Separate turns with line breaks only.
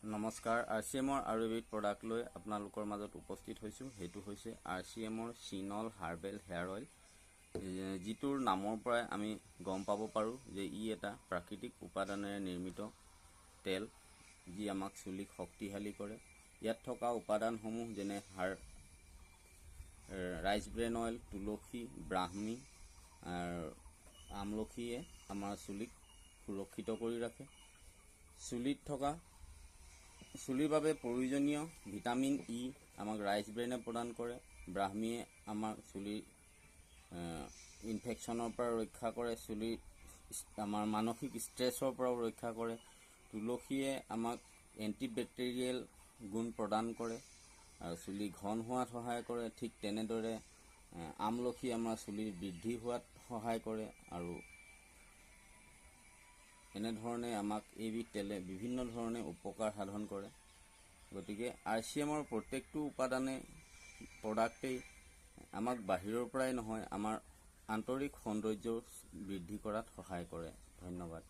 নমস্কাৰ RCMৰ আৰু এবিধ প্ৰডাক্ট লৈ আপোনালোকৰ মাজত উপস্থিত হৈছোঁ। সেইটো হৈছে RCMৰ চিনল হাৰ্বেল হেয়াৰ অইল, যিটোৰ নামৰ পৰাই আমি গম পাব পাৰোঁ যে ই এটা প্ৰাকৃতিক উপাদানেৰে নিৰ্মিত তেল, যি আমাক চুলিক শক্তিশালী কৰে। ইয়াত থকা উপাদানসমূহ যেনে ৰাইচ ব্ৰেন অইল, তুলসী, ব্ৰাহ্মী, আমলখিয়ে আমাৰ চুলিক সুৰক্ষিত কৰি ৰাখে। চুলিৰ বাবে প্ৰয়োজনীয় ভিটামিন ই আমাক ৰাইচ ব্ৰেনে প্ৰদান কৰে। ব্ৰাহ্মীয়ে আমাৰ চুলিৰ ইনফেকশ্যনৰ পৰা ৰক্ষা কৰে, আমাৰ মানসিক ষ্ট্ৰেছৰ পৰাও ৰক্ষা কৰে। তুলসীয়ে আমাক এণ্টিবেক্টেৰিয়েল গুণ প্ৰদান কৰে আৰু চুলি ঘন হোৱাত সহায় কৰে। ঠিক তেনেদৰে আমলখি আমাৰ চুলিৰ বৃদ্ধি হোৱাত সহায় কৰে আৰু এনেধৰণে আমাক এইবিধ তেলে বিভিন্ন ধৰণে উপকাৰ সাধন কৰে। গতিকে RCMৰ প্ৰত্যেকটো প্ৰডাক্টেই আমাক বাহিৰৰ পৰাই নহয়, আমাৰ আন্তৰিক সৌন্দৰ্য বৃদ্ধি কৰাত সহায় কৰে। ধন্যবাদ।